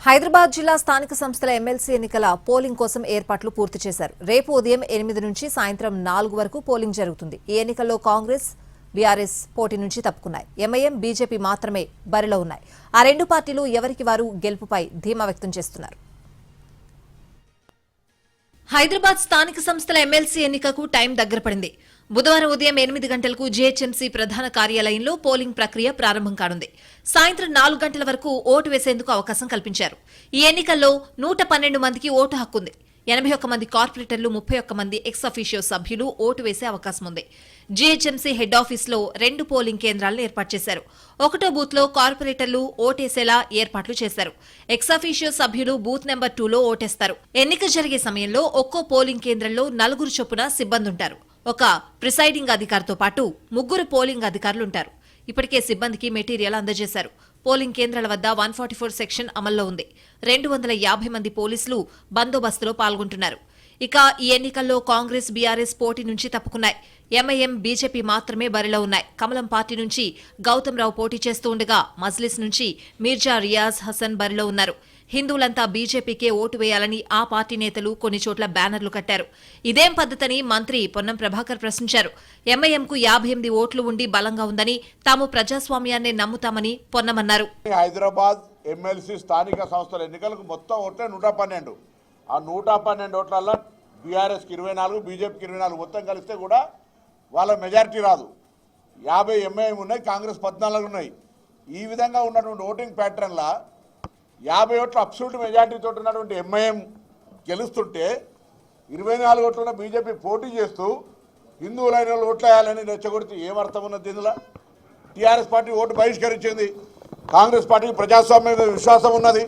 హైదరాబాద్ జిల్లా స్థానిక సంస్థల ఎమ్మెల్సీ ఎన్నికల పోలింగ్ కోసం ఏర్పాట్లు పూర్తి చేశారు. రేపు ఉదయం 8 నుంచి సాయంత్రం 4 వరకు పోలింగ్ జరుగుతుంది. ఈ ఎన్నికల్లో కాంగ్రెస్, బీఆర్ఎస్ పోటీ నుంచి తప్పుకున్నాయి. ఎంఐఎం, బీజేపీ మాత్రమే బరిలో ఉన్నాయి. ఆ రెండు పార్టీలు ఎవరికి వారు గెలుపుపై ధీమా వ్యక్తం చేస్తున్నారు. హైదరాబాద్ స్థానిక సంస్థల ఎమ్మెల్సీ ఎన్నికకు టైం దగ్గరపడింది. బుధవారం ఉదయం 8 గంటలకు జీహెచ్ఎంసీ ప్రధాన కార్యాలయంలో పోలింగ్ ప్రక్రియ ప్రారంభం కానుంది. సాయంత్రం 4 గంటల వరకు ఓటు వేసేందుకు అవకాశం కల్పించారు. ఈ ఎన్నికల్లో 112 మందికి ఓటు హక్కుంది. 81 మంది కార్పొరేటర్లు, 31 మంది ఎక్స్ అఫీషియో సభ్యులు ఓటు వేసే అవకాశం ఉంది. జీహెచ్ఎంసీ హెడ్ ఆఫీసులో 2 పోలింగ్ కేంద్రాలను ఏర్పాటు చేశారు. 1వ బూత్లో కార్పొరేటర్లు ఓటేసేలా ఏర్పాట్లు చేశారు. ఎక్స్ అఫీషియో సభ్యులు బూత్ నెంబర్ 2లో ఓటేస్తారు. ఎన్నిక జరిగే సమయంలో ఒక్కో పోలింగ్ కేంద్రంలో 4 చొప్పున సిబ్బంది ఉంటారు. ఒక ప్రిసైడింగ్ అధికారితో పాటు 3 పోలింగ్ అధికారులుంటారు. ఇప్పటికే సిబ్బందికి మెటీరియల్ అందజేశారు. పోలింగ్ కేంద్రాల వద్ద 144 సెక్షన్ అమల్లో ఉంది. 250 మంది పోలీసులు బందోబస్తులో పాల్గొంటున్నారు. ఇక ఈ ఎన్నికల్లో కాంగ్రెస్, బీఆర్ఎస్ పోటీ నుంచి తప్పుకున్నాయి. ఎంఐఎం, బీజేపీ మాత్రమే బరిలో ఉన్నాయి. కమలం పార్టీ నుంచి గౌతమ్ రావు పోటీ చేస్తూ ఉండగా మజ్లిస్ నుంచి మీర్జా రియాజ్ హసన్ బరిలో ఉన్నారు. హిందువులంతా బీజేపీకే ఓటు వేయాలని ఆ పార్టీ నేతలు కొన్ని చోట్ల బ్యానర్లు కట్టారు. ఇదేం పద్ధతని మంత్రి పొన్నం ప్రభాకర్ ప్రశ్నించారు. ఎంఐఎంకు 58 ఓట్లు ఉండి బలంగా ఉందని, తాము ప్రజాస్వామ్యాన్నే నమ్ముతామని పొన్నమన్నారు. హైదరాబాద్ ఎమ్మెల్సీ స్థానిక సంస్థల ఎన్నికలకు మొత్తం ఓట్లే 112. ఆ 112 ఓట్లలో బీఆర్ఎస్కి 24, బీజేపీకి 24 మొత్తం కలిస్తే కూడా వాళ్ళ మెజారిటీ రాదు. 50 ఎంఐఎం ఉన్నాయి, కాంగ్రెస్ 14 ఉన్నాయి. ఈ విధంగా ఉన్నటువంటి ఓటింగ్ ప్యాటర్న్లా 50 ఓట్ల అబ్సల్యూట్ మెజార్టీతో ఉన్నటువంటి ఎంఐఎం గెలుస్తుంటే 24 ఓట్లున్న బీజేపీ పోటీ చేస్తూ హిందువులైన వాళ్ళు ఓట్లు వేయాలని రెచ్చగొడితే ఏమర్థం ఉన్నది? ఇందులో టీఆర్ఎస్ పార్టీ ఓటు బహిష్కరించింది. కాంగ్రెస్ పార్టీకి ప్రజాస్వామ్యం మీద విశ్వాసం ఉన్నది.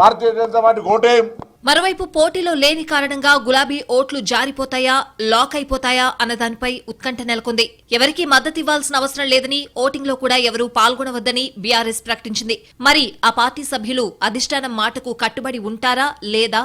భారతీయ జనతా పార్టీకి ఓటేయం. మరోవైపు పోటీలో లేని కారణంగా గులాబీ ఓట్లు జారిపోతాయా, లాక్ అయిపోతాయా అన్నదానిపై ఉత్కంఠ నెలకొంది. ఎవరికీ మద్దతివ్వాల్సిన అవసరం లేదని, ఓటింగ్లో కూడా ఎవరూ పాల్గొనవద్దని బీఆర్ఎస్ ప్రకటించింది. మరి ఆ పార్టీ సభ్యులు అధిష్టానం మాటకు కట్టుబడి ఉంటారా లేదా?